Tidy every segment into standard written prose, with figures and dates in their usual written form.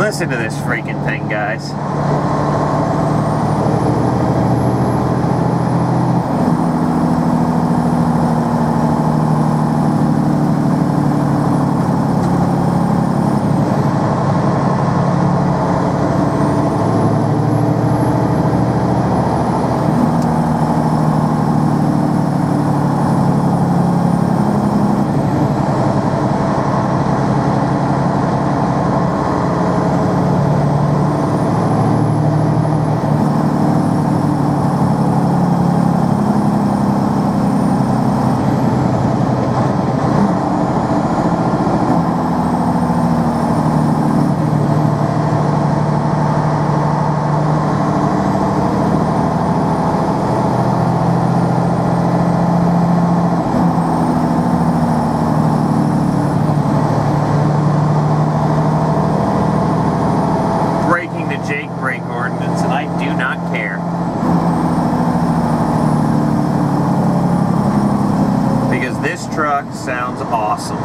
Listen to this freaking thing, guys. Truck sounds awesome.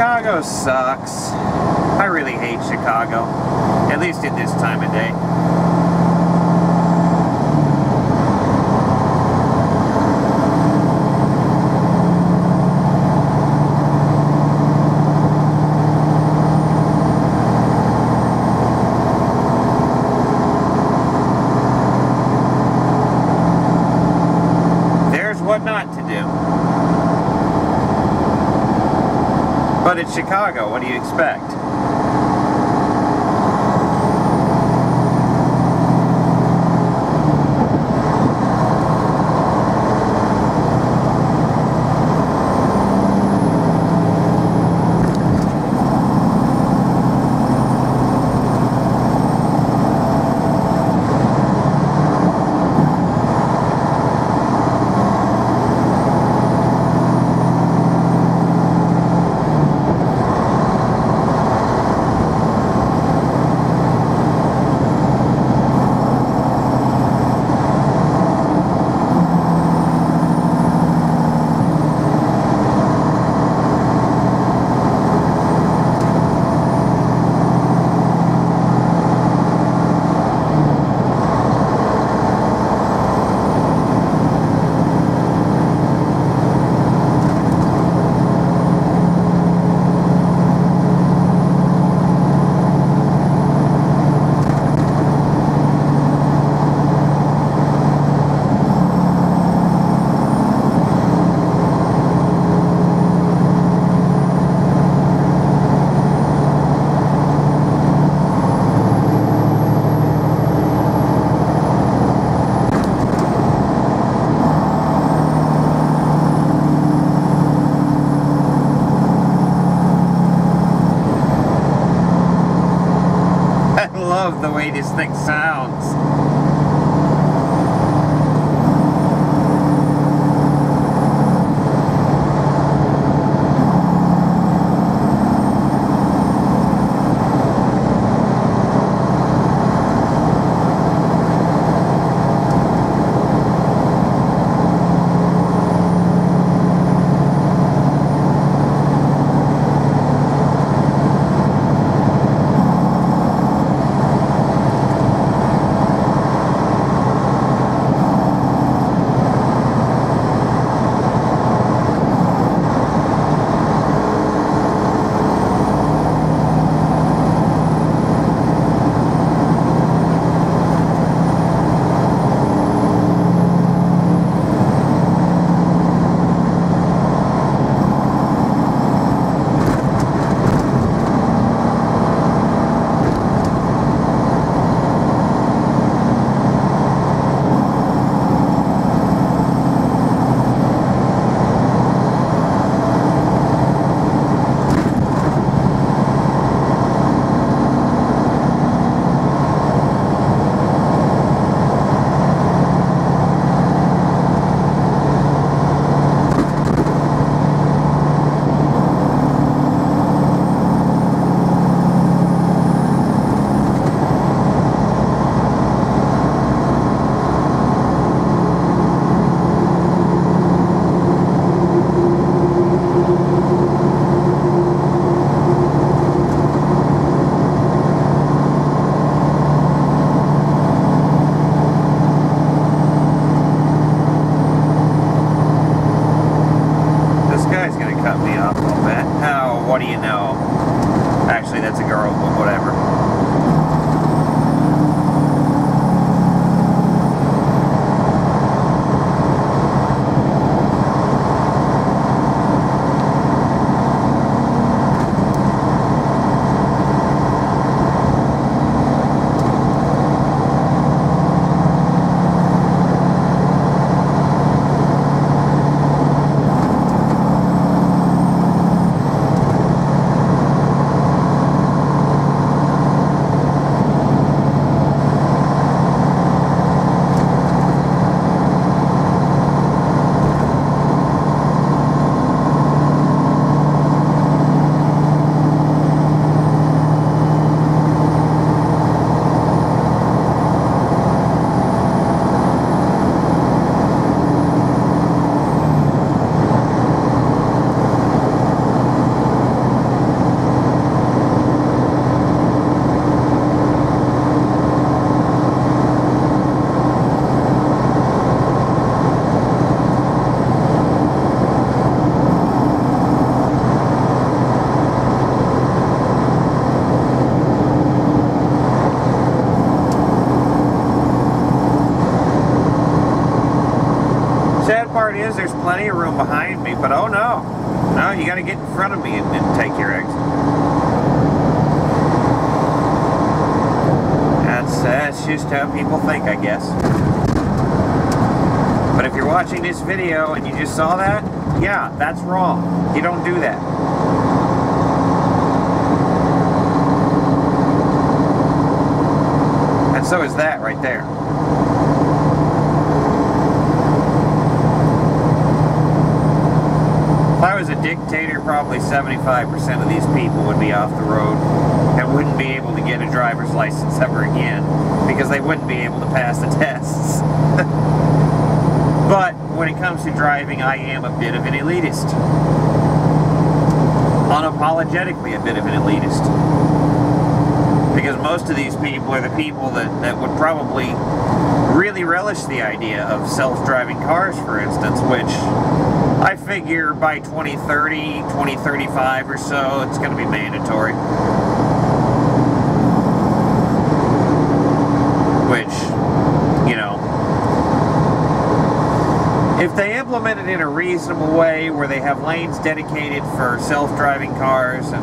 Chicago sucks. I really hate Chicago, at least at this time of day. There's what not to do. But it's Chicago, what do you expect? I love the way this thing sounds. just how people think, I guess. But if you're watching this video and you just saw that, yeah, that's wrong. You don't do that. And so is that right there. If I was a dictator, probably 75% of these people would be off the road and wouldn't be able to get a driver's license ever again because they wouldn't be able to pass the tests. But when it comes to driving, I am a bit of an elitist. Unapologetically a bit of an elitist. Because most of these people are the people that would probably really relish the idea of self-driving cars, for instance, which I figure by 2030, 2035 or so, it's going to be mandatory. Which, you know, if they implement it in a reasonable way where they have lanes dedicated for self-driving cars and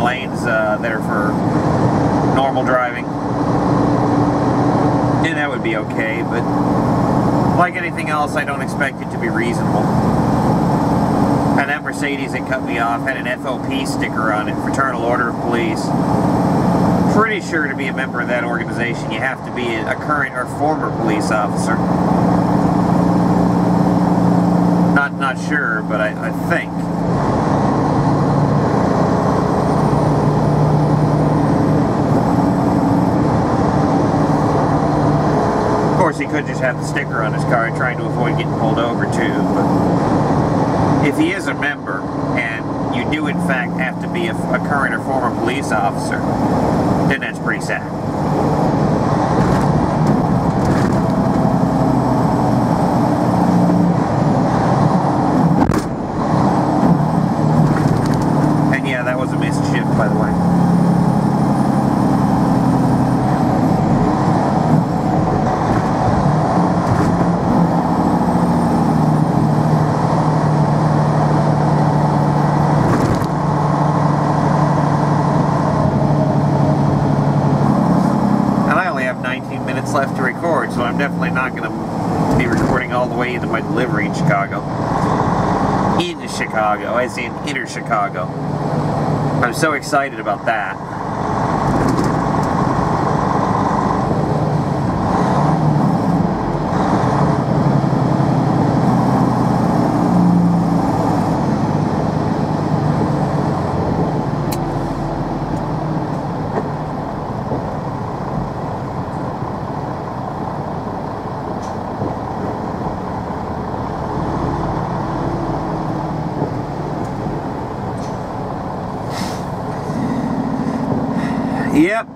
lanes that are for normal driving, then that would be okay, but like anything else, I don't expect it to be reasonable. And that Mercedes that cut me off had an FOP sticker on it, Fraternal Order of Police. Pretty sure to be a member of that organization, you have to be a current or former police officer. Not sure, but I think. Of course, he could just have the sticker on his car trying to avoid getting pulled over too, but if he is a member and you do in fact have to be a current or former police officer, then that's pretty sad. And yeah, that was a missed shift, by the way. Left to record, so I'm definitely not going to be recording all the way into my delivery in Chicago. In Chicago, as in inner Chicago. I'm so excited about that. Yep,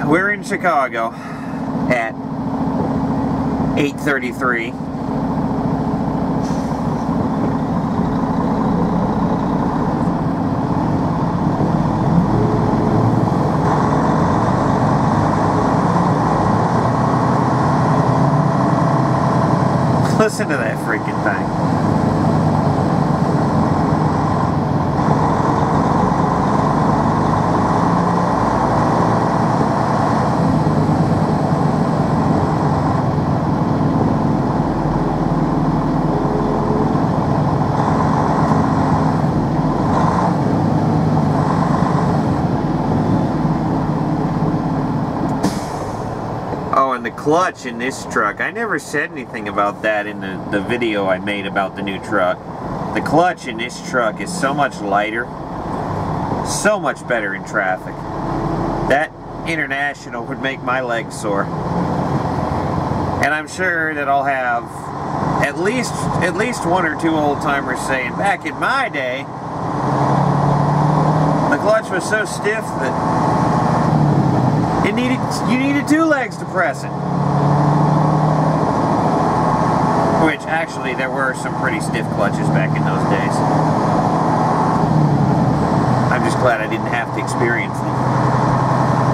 we're in Chicago at 8:33. Listen to that freaking thing. The clutch in this truck, I never said anything about that in the video I made about the new truck. The clutch in this truck is so much lighter, so much better in traffic. That International would make my legs sore. And I'm sure that I'll have at least one or two old timers saying, back in my day, the clutch was so stiff that you needed two legs to press it. Which, actually, there were some pretty stiff clutches back in those days. I'm just glad I didn't have to experience them.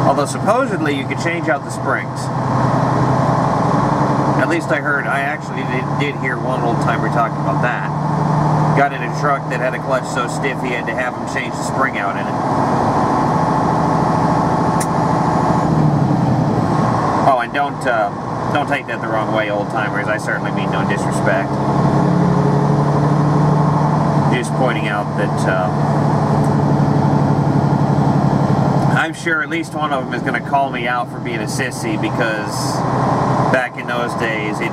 Although, supposedly, you could change out the springs. At least I actually did hear one old timer talking about that. Got in a truck that had a clutch so stiff he had to have him change the spring out in it. don't take that the wrong way, old-timers. I certainly mean no disrespect. Just pointing out that I'm sure at least one of them is going to call me out for being a sissy, because back in those days, you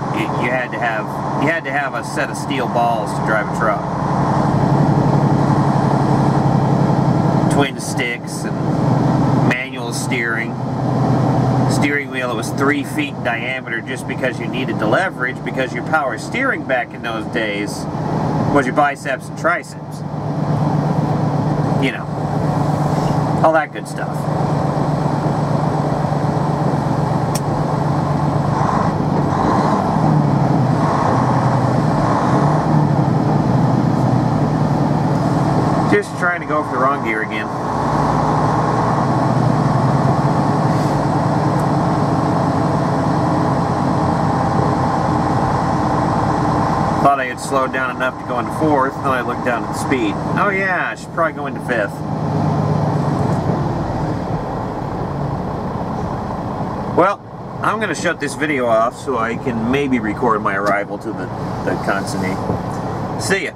had to have a set of steel balls to drive a truck. Twin sticks and manual steering wheel that was 3 feet in diameter, just because you needed the leverage, because your power steering back in those days was your biceps and triceps. You know, all that good stuff. Just trying to go for the wrong gear again. Thought I had slowed down enough to go into 4th, then I looked down at the speed. Oh yeah, I should probably go into 5th. Well, I'm going to shut this video off so I can maybe record my arrival to the consignee. See ya.